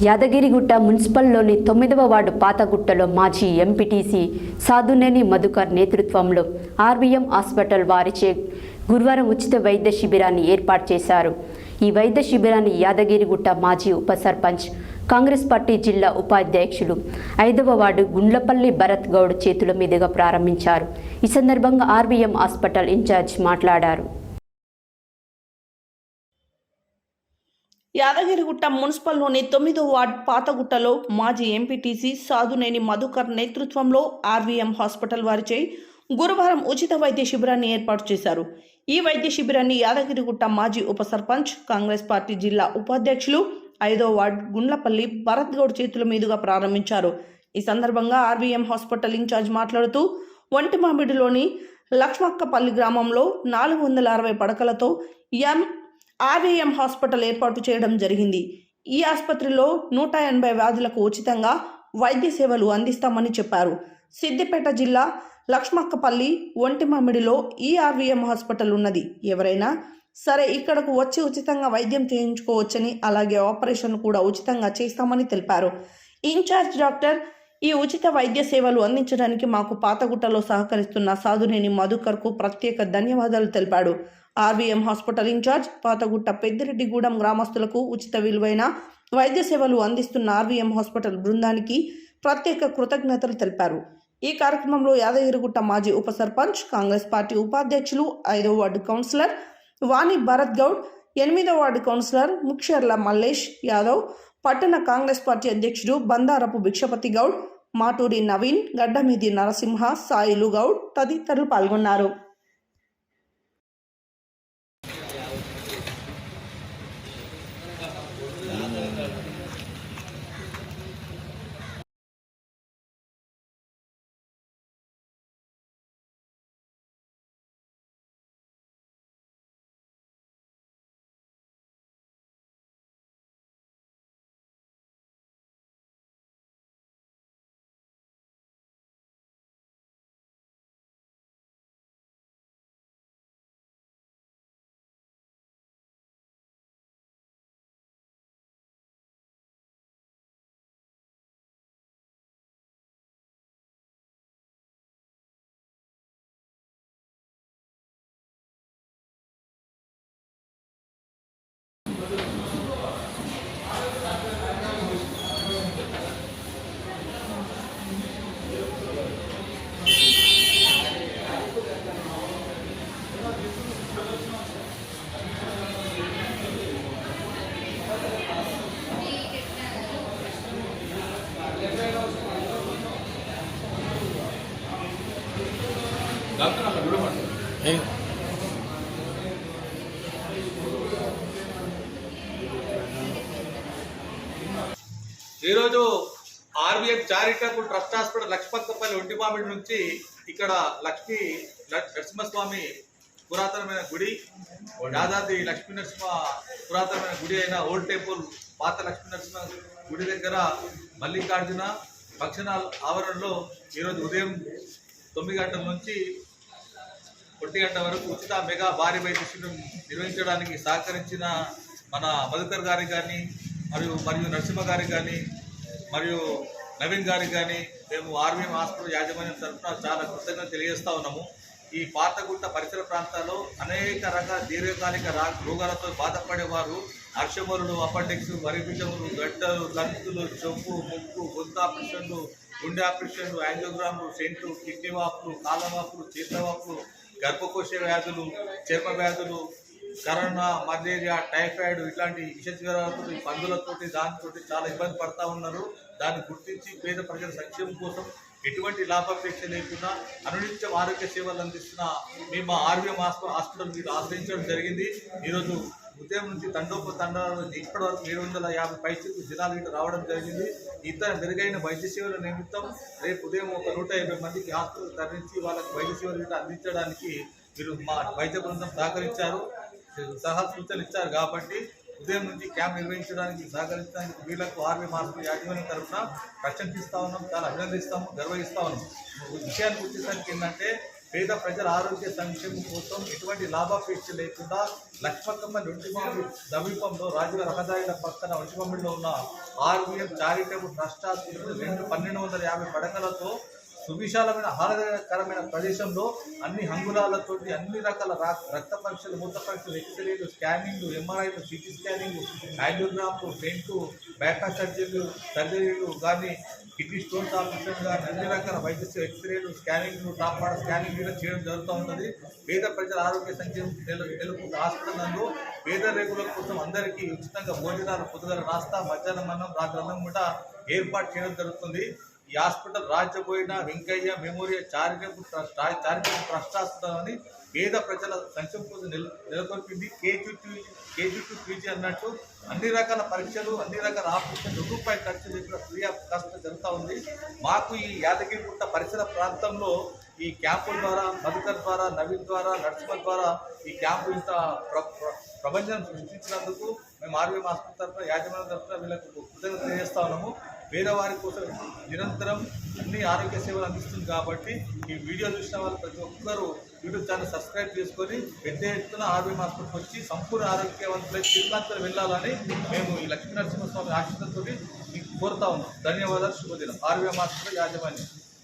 Yadagirigutta మున్సిపల్లోని 9వ ward పాతగుట్టలో మాజీ MPTC Sadhuneni Madhukar నేతృత్వంలో RVM hospital వారిచే గురువారం ఉచిత వైద్య శిబిరాన్ని ఏర్పాటు చేశారు. ఈ వైద్య శిబిరాన్ని యాదగిరిగుట్ట మాజీ ఉప సర్పంచ్ కాంగ్రెస్ పార్టీ జిల్లా ఉపాధ్యక్షులు 5వ వార్డు గుండ్లపల్లి భరత్ గౌడ్ చేతుల మీదుగా ప్రారంభించారు. ఈ సందర్భంగా ఆర్వీఎం హాస్పిటల్ ఇన్ఛార్జ్ మాట్లాడారు. యాదగిరిగుట్ట మున్సిపల్లోని 9వ వార్డు పాతగుట్టలో మాజీ ఎంపీటీసీ సాధునేని మధుకర్ నేతృత్వంలో ఆర్వీఎం హాస్పిటల్ వారిచే గురువారం ఉచిత వైద్య శిబిరాన్ని ఏర్పాటు చేశారు. ఈ వైద్య శిబిరాన్ని యాదగిరిగుట్ట మాజీ ఉప సర్పంచ్ కాంగ్రెస్ పార్టీ జిల్లా ఉపాధ్యక్షులు 5వ వార్డు గుండ్లపల్లి భరత్ గౌడ్ చేతుల మీదుగా ప్రారంభించారు. ఈ సందర్భంగా ఆర్వీఎం హాస్పిటల్ ఇన్ఛార్జ్ మాట్లాడుతూ ఒంటిమామిడిలోని లక్ష్మక్కపల్లి గ్రామంలో 460 పడకలతో ఆర్వీఎం హాస్పిటల్ ఏర్పాటు చేయడం జరిగింది. ఈ ఆసుపత్రిలో 180 వ్యాధులకు ఉచితంగా వైద్య సేవలు అందిస్తామని చెప్పారు. సిద్దిపేట జిల్లా లక్ష్మక్కపల్లి ఒంటిమామిడిలో ఈ ఆర్వీఎం హాస్పిటల్ ఉన్నది. ఎవరైనా సరే ఇక్కడకు వచ్చి ఉచితంగా వైద్యం చేయించుకోవచ్చని, అలాగే ఆపరేషన్ కూడా ఉచితంగా చేస్తామని తెలిపారు. ఇన్ఛార్జ్ డాక్టర్ ఈ ఉచిత వైద్య సేవలు అందించడానికి మాకు పాతగుట్టలో సహకరిస్తున్న సాధునేని మధుకర్కు ప్రత్యేక ధన్యవాదాలు తెలిపాడు. ఆర్వీఎం హాస్పిటల్ ఇన్ఛార్జ్ పాతగుట్ట పెద్దిరెడ్డిగూడెం గ్రామస్తులకు ఉచిత విలువైన వైద్య సేవలు అందిస్తున్న ఆర్వీఎం హాస్పిటల్ బృందానికి ప్రత్యేక కృతజ్ఞతలు తెలిపారు. ఈ కార్యక్రమంలో యాదగిరిగుట్ట మాజీ ఉప సర్పంచ్ కాంగ్రెస్ పార్టీ ఉపాధ్యక్షులు 5వ వార్డు కౌన్సిలర్ వాణి భరత్ గౌడ్, 8వ వార్డు కౌన్సిలర్ ముక్షర్ల మల్లేష్ యాదవ్, పట్టణ కాంగ్రెస్ పార్టీ అధ్యక్షుడు బందారపు భిక్షపతి గౌడ్, మాటూరి నవీన్, గడ్డమీది నరసింహ, సాయిలు గౌడ్ తదితరులు పాల్గొన్నారు. ఈరోజు ఆర్వీఎం చారిటబుల్ ట్రస్ట్ హాస్పిటల్ లక్ష్మక్కపల్లి ఒంటిమామిడి నుంచి ఇక్కడ లక్ష్మీ నరసింహస్వామి పురాతనమైన గుడి, యాదాద్రి లక్ష్మీ నరసింహ పురాతనమైన గుడి అయిన ఓల్డ్ టెంపుల్ పాత లక్ష్మీ నరసింహ గుడి దగ్గర మల్లికార్జున ఫంక్షన్ హాల్ ఆవరణలో ఈరోజు ఉదయం 9 గంటల నుంచి 1 గంట వరకు ఉచిత మెగా భారీ వైద్య శిబిరం నిర్వహించడానికి సహకరించిన మన మధుకర్ గారికి కానీ మరియు నరసింహ గారికి కానీ మరియు నవీన్ గారికి కానీ మేము ఆర్వీఎం హాస్పిటల్ యాజమాన్యం తరఫున చాలా కృతజ్ఞతలు తెలియజేస్తూ ఉన్నాము. ఈ పాతగుట్ట పరిసర ప్రాంతాల్లో అనేక రకాల దీర్ఘకాలిక రోగాలతో బాధపడేవారు, అర్షములు, అపెండిక్స్, వరిబీజములు, గడ్డలు, దంతులు, చెంపు, ముక్కు, గొంతు ఆపరేషన్లు, గుండె ఆపరేషన్లు, యాంజియోగ్రాములు, సెంట్లు, కిడ్నీ వాపులు, కాలవాపులు, చేతవాపులు, గర్భకోశ వ్యాధులు, చర్మ వ్యాధులు, కరోనా, మలేరియా, టైఫాయిడ్ ఇట్లాంటి విషజ్వరాలతో పందులతోటి దానితోటి చాలా ఇబ్బంది పడతా ఉన్నారు. దాన్ని గుర్తించి పేద ప్రజల సంక్షేమం కోసం ఎటువంటి లాభాపేక్ష లేకుండా అనునిత్యం ఆరోగ్య సేవలు అందిస్తున్న మేము ఆర్వీఎం హాస్పిటల్ మీరు ఆశ్రయించడం జరిగింది. ఈరోజు ఉదయం నుంచి తండోపతండాలు ఇప్పటివరకు 750 పైసలు జనాలు ఇటు రావడం జరిగింది. ఇతర మెరుగైన వైద్య సేవల నిమిత్తం రేపు ఉదయం ఒక 150 మందికి హాస్పిటల్ తరలించి వాళ్ళకి వైద్య సేవలు ఇటు అందించడానికి మీరు మా వైద్య బృందం సహకరించారు, సలహా సూచనలు ఇచ్చారు. కాబట్టి ఉదయం నుంచి క్యాంప్ నిర్వహించడానికి సహకరించడానికి వీళ్ళకు ఆర్వీఎం హాస్పిటల్ యాజమాన్యం తరఫున ప్రశంసిస్తూ ఉన్నాం, చాలా అభినందిస్తాము, గర్వహిస్తూ ఉన్నాం. విషయానికి వచ్చేసరికి ఏంటంటే పేద ప్రజల ఆరోగ్య సంక్షేమం కోసం ఎటువంటి లాభాపేక్ష లేకుండా లక్ష్మక్కపల్లి ఒంటిమామిడి సమీపంలో రాజుల రహదారుల పక్కన ఒంటిమామిడిలో ఉన్న ఆర్వీఎం చారిటబుల్ ట్రస్ట్ హాస్పిటల్ 1250 పడకలతో సువిశాలమైన ఆహ్లాదకరమైన ప్రదేశంలో అన్ని హంగులాలతోటి అన్ని రకాల రక్త పరీక్షలు, మూత్ర పరీక్షలు, ఎక్స్రేలు, స్కానింగ్లు, ఎంఆర్ఐలు, సిటీ స్కానింగ్లు, యాంజియోగ్రామ్లు, పెయింటు, బ్యాక్ సర్జరీలు కానీ, కిడ్నీ స్టోన్స్ ఆపరేషన్ కానీ అన్ని రకాల వైద్య ఎక్స్రేలు, స్కానింగ్లు, టాప్పాడ స్కానింగ్ కూడా చేయడం జరుగుతూ ఉంటుంది. పేద ప్రజల ఆరోగ్య సంక్షేమం నెలకొంది హాస్పిటల్ నందు పేద రేగుల కోసం అందరికీ ఉచితంగా భోజనాలు, పొద్దుగల నాస్తా, మధ్యాహ్నం అన్నం, రాత్రి అన్నం కూడా ఏర్పాటు చేయడం జరుగుతుంది. ఈ హాస్పిటల్ రాజ్యపోయిన Venkaiah memorial charitable trust hospital అని పేద ప్రజల సంక్షేమం కోసం నెలకొల్పింది. కేజీ టు పీజీ అన్నట్టు అన్ని రకాల పరీక్షలు, అన్ని రకాల ఆపరేషన్ రూపాయి ఖర్చు లేకుండా ఫ్రీ ఆఫ్ కాస్ట్ జరుగుతూ ఉంది. మాకు ఈ యాదగిరిగుట్ట పరిసర ప్రాంతంలో ఈ క్యాంపుల ద్వారా, మధుకర్ ద్వారా, నవీన్ ద్వారా, నరసింహ ద్వారా ఈ క్యాంపు ఇంత ప్రపంచం సృష్టించినందుకు మేము ఆర్వీఎం హాస్పిటల్ తరఫున, యాజమాన్యం తరఫున వీళ్ళకు కృతజ్ఞత తెలియజేస్తా ఉన్నాము. పేదవారి కోసం నిరంతరం అన్ని ఆరోగ్య సేవలు అందిస్తుంది కాబట్టి ఈ వీడియో చూసిన వాళ్ళు ప్రతి ఒక్కరూ యూట్యూబ్ ఛానల్ సబ్స్క్రైబ్ చేసుకొని పెద్ద ఎత్తున ఆర్వీఎం హాస్పిటల్కి వచ్చి సంపూర్ణ ఆరోగ్యవంతులై తిరుపతి వెళ్ళాలని మేము ఈ లక్ష్మీ నరసింహస్వామి ఆశీస్సులతో మీకు కోరుతా ఉన్నాం. ధన్యవాదాలు. శుభదినం. ఆర్వీఎం హాస్పిటల్ యాజమాన్యం.